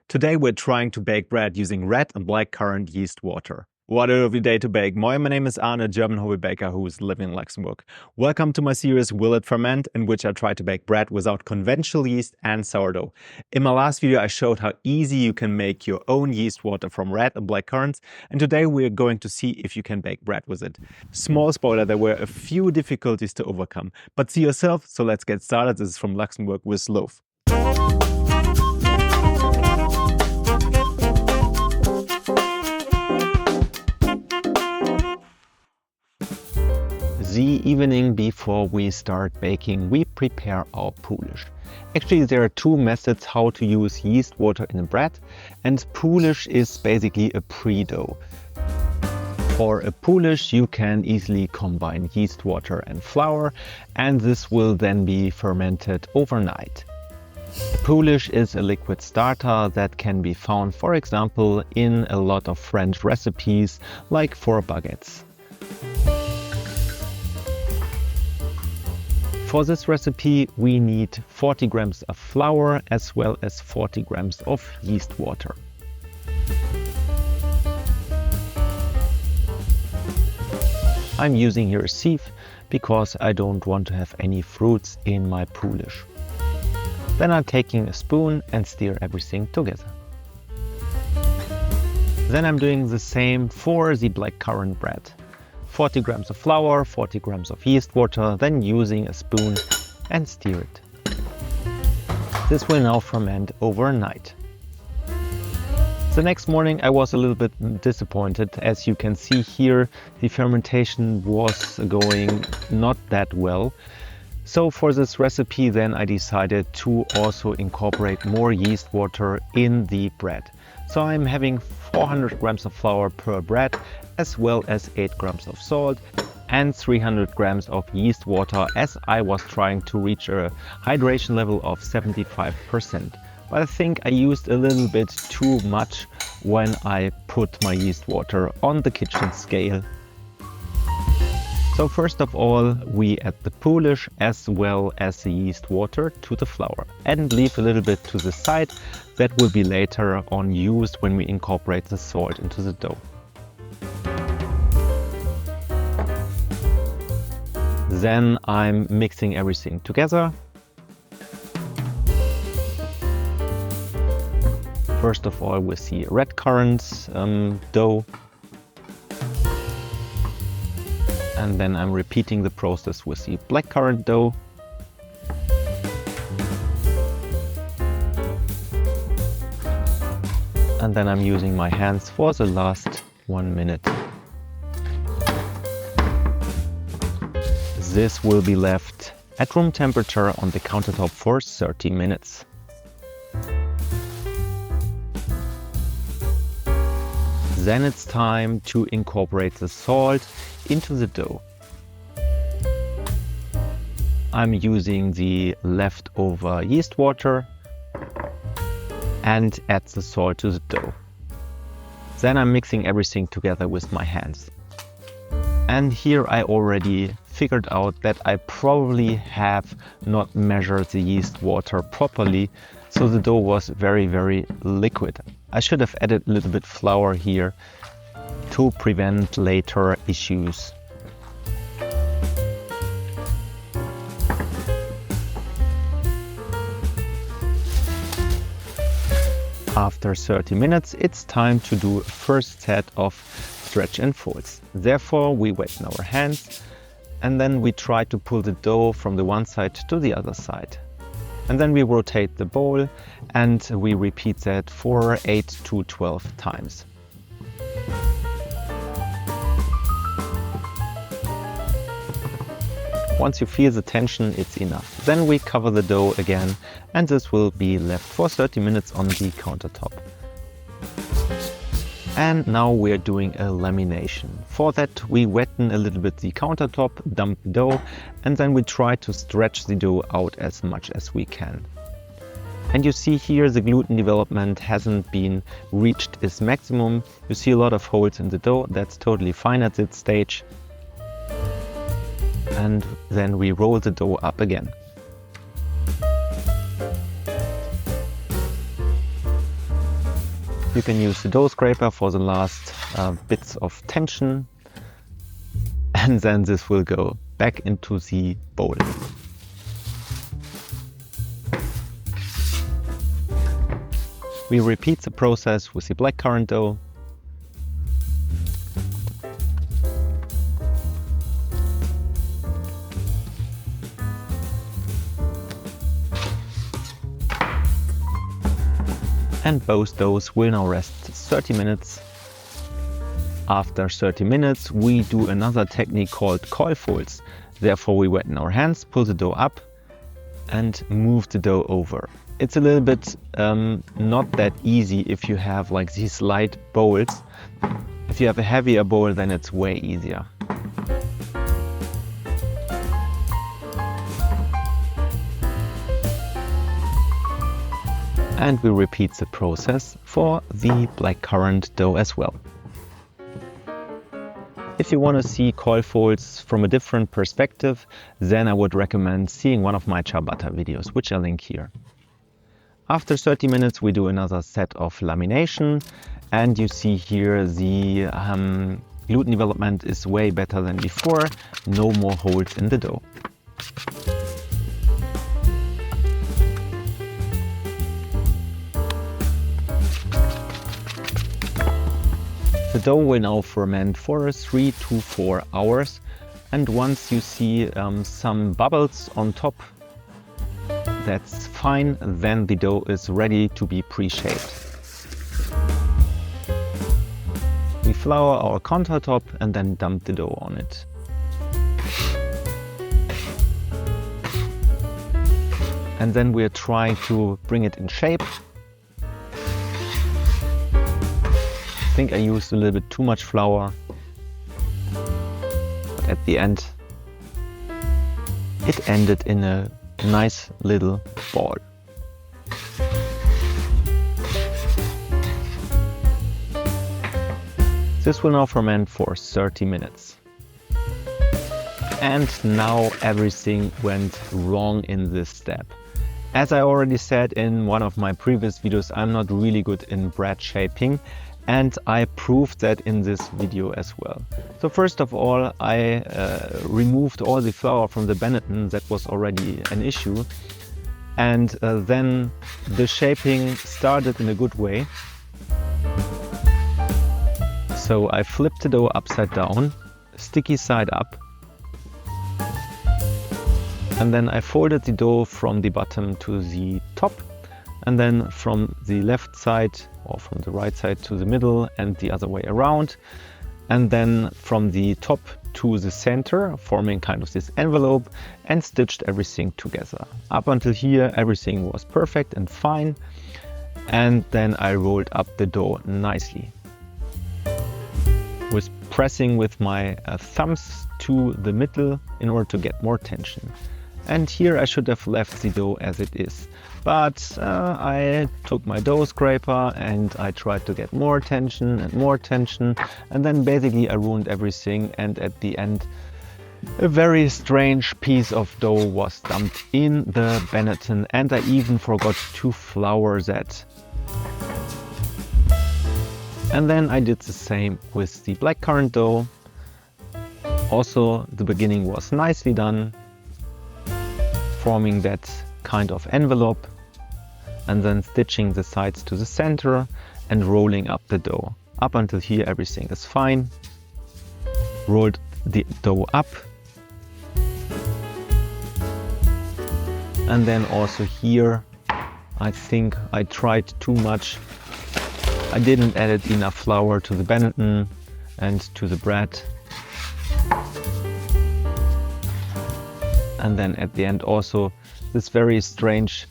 Today we're trying to bake bread using red and black currant yeast water. What a lovely day to bake. My name is Arne, a German hobby baker who is living in Luxembourg. Welcome to my series Will It Ferment, in which I try to bake bread without conventional yeast and sourdough. In my last video I showed how easy you can make your own yeast water from red and black currants, and today we're going to see if you can bake bread with it. Small spoiler, there were a few difficulties to overcome, but see yourself, so let's get started. This is from Luxembourg with Loaf. The evening before we start baking, we prepare our Poolish. Actually, there are two methods how to use yeast water in bread, and Poolish is basically a pre-dough. For a Poolish, you can easily combine yeast water and flour, and this will then be fermented overnight. Poolish is a liquid starter that can be found, for example, in a lot of French recipes, like for baguettes. For this recipe, we need 40 grams of flour as well as 40 grams of yeast water. I'm using here a sieve because I don't want to have any fruits in my Poolish. Then I'm taking a spoon and stir everything together. Then I'm doing the same for the black currant bread. 40 grams of flour, 40 grams of yeast water, then using a spoon and stir it. This will now ferment overnight. The next morning I was a little bit disappointed. As you can see here, the fermentation was going not that well. So for this recipe then I decided to also incorporate more yeast water in the bread. So I'm having 400 grams of flour per bread, as well as 8 grams of salt and 300 grams of yeast water, as I was trying to reach a hydration level of 75%. But I think I used a little bit too much when I put my yeast water on the kitchen scale. So first of all, we add the Poolish as well as the yeast water to the flour and leave a little bit to the side. That will be later on used when we incorporate the salt into the dough. Then I'm mixing everything together. First of all with the red currants dough. And then I'm repeating the process with the black currant dough. And then I'm using my hands for the last 1 minute. This will be left at room temperature on the countertop for 30 minutes. Then it's time to incorporate the salt into the dough. I'm using the leftover yeast water and add the salt to the dough. Then I'm mixing everything together with my hands. And here I already figured out that I probably have not measured the yeast water properly, so the dough was very liquid. I should have added a little bit flour here to prevent later issues. After 30 minutes, it's time to do a first set of stretch and folds. Therefore, we wet our hands and then we try to pull the dough from the one side to the other side. And then we rotate the bowl and we repeat that for 8 to 12 times. Once you feel the tension, it's enough. Then we cover the dough again and this will be left for 30 minutes on the countertop. And now we're doing a lamination. For that we wetten a little bit the countertop, dump the dough, and then we try to stretch the dough out as much as we can. And you see here the gluten development hasn't been reached its maximum. You see a lot of holes in the dough. That's totally fine at this stage. And then we roll the dough up again. You can use the dough scraper for the last bits of tension, and then this will go back into the bowl. We repeat the process with the blackcurrant dough. And both doughs will now rest 30 minutes. After 30 minutes, we do another technique called coil folds. Therefore, we wet our hands, pull the dough up, and move the dough over. It's a little bit not that easy if you have like these light bowls. If you have a heavier bowl, then it's way easier. And we repeat the process for the blackcurrant dough as well. If you want to see coil folds from a different perspective, then I would recommend seeing one of my ciabatta videos, which I'll link here. After 30 minutes, we do another set of lamination, and you see here the gluten development is way better than before. No more holes in the dough. The dough will now ferment for 3 to 4 hours, and once you see some bubbles on top, that's fine, then the dough is ready to be pre-shaped. We flour our countertop and then dump the dough on it. And then we're trying to bring it in shape. I think I used a little bit too much flour, but at the end it ended in a nice little ball. This will now ferment for 30 minutes. And now everything went wrong in this step. As I already said in one of my previous videos, I'm not really good in bread shaping, and I proved that in this video as well. So first of all, I removed all the flour from the Benetton. That was already an issue. And then the shaping started in a good way. So I flipped the dough upside down, sticky side up. And then I folded the dough from the bottom to the top, and then from the left side or from the right side to the middle and the other way around. And then from the top to the center, forming kind of this envelope, and stitched everything together. Up until here, everything was perfect and fine. And then I rolled up the dough nicely, with pressing with my thumbs to the middle in order to get more tension. And here I should have left the dough as it is. But I took my dough scraper and I tried to get more tension, and then basically I ruined everything, and at the end a very strange piece of dough was dumped in the Benetton, and I even forgot to flour that. And then I did the same with the blackcurrant dough. Also, the beginning was nicely done, forming that kind of envelope, and then stitching the sides to the center and rolling up the dough. Up until here everything is fine. Rolled the dough up. And then also here, I think I tried too much. I didn't add enough flour to the Benetton and to the bread. And then at the end also this very strange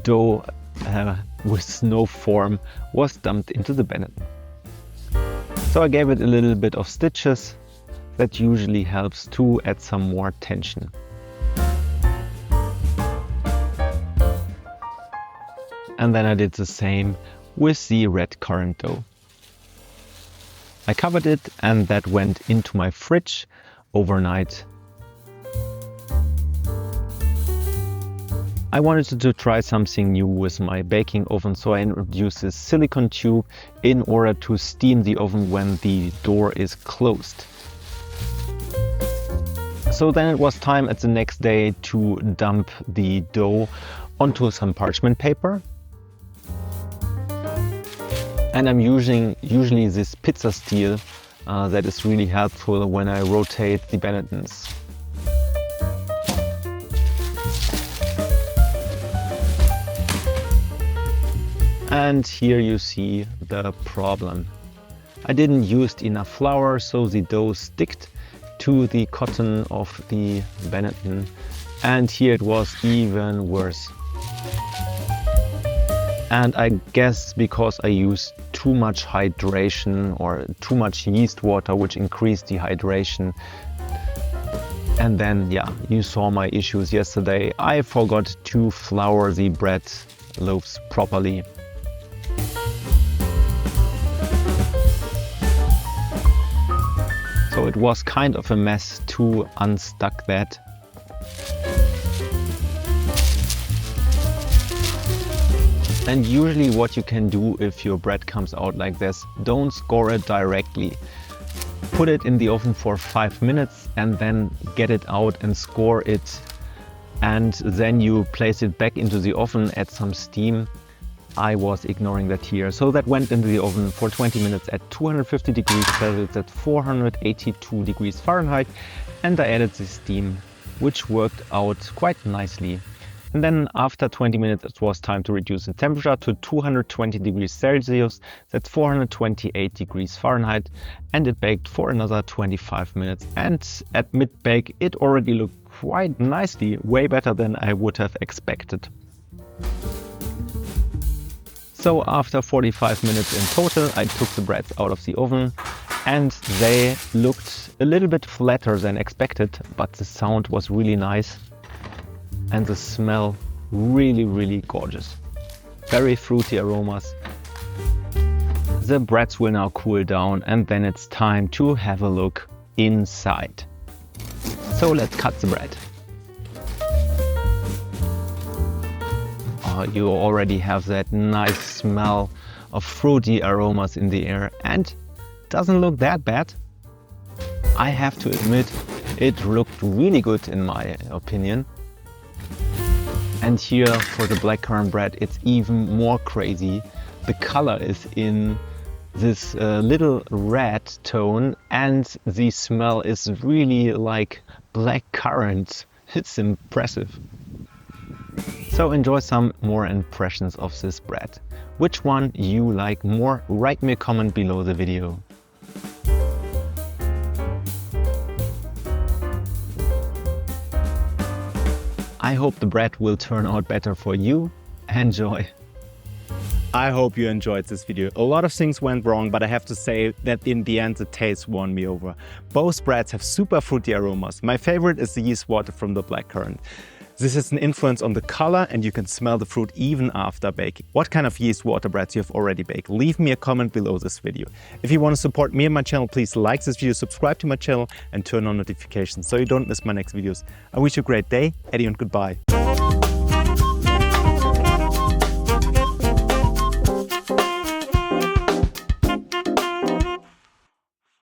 dough with no form was dumped into the Benetton. So I gave it a little bit of stitches. That usually helps to add some more tension. And then I did the same with the red currant dough. I covered it, and that went into my fridge overnight. I wanted to try something new with my baking oven, so I introduced this silicone tube in order to steam the oven when the door is closed. So then it was time at the next day to dump the dough onto some parchment paper. And I'm using usually this pizza steel that is really helpful when I rotate the Benetons. And here you see the problem. I didn't use enough flour, so the dough sticked to the cotton of the Benetton, and here it was even worse. And I guess because I used too much hydration or too much yeast water, which increased the hydration. And then, yeah, you saw my issues yesterday. I forgot to flour the bread loaves properly. So it was kind of a mess to unstuck that. And usually what you can do if your bread comes out like this, don't score it directly. Put it in the oven for 5 minutes and then get it out and score it. And then you place it back into the oven, add some steam. I was ignoring that here. So that went into the oven for 20 minutes at 250 degrees Celsius at 482 degrees Fahrenheit. And I added the steam, which worked out quite nicely. And then after 20 minutes, it was time to reduce the temperature to 220 degrees Celsius, that's 428 degrees Fahrenheit, and it baked for another 25 minutes. And at mid-bake, it already looked quite nicely, way better than I would have expected. So after 45 minutes in total, I took the breads out of the oven and they looked a little bit flatter than expected, but the sound was really nice. And the smell really gorgeous. Very fruity aromas. The breads will now cool down and then it's time to have a look inside. So let's cut the bread. Oh, you already have that nice smell of fruity aromas in the air and doesn't look that bad. I have to admit, it looked really good in my opinion. And here for the blackcurrant bread, it's even more crazy. The color is in this little red tone and the smell is really like black currants. It's impressive. So enjoy some more impressions of this bread. Which one you like more? Write me a comment below the video. I hope the bread will turn out better for you. Enjoy! I hope you enjoyed this video. A lot of things went wrong, but I have to say that in the end the taste won me over. Both breads have super fruity aromas. My favorite is the yeast water from the blackcurrant. This has an influence on the color and you can smell the fruit even after baking. What kind of yeast water breads you have already baked? Leave me a comment below this video. If you want to support me and my channel, please like this video, subscribe to my channel and turn on notifications so you don't miss my next videos. I wish you a great day, Eddie, and goodbye.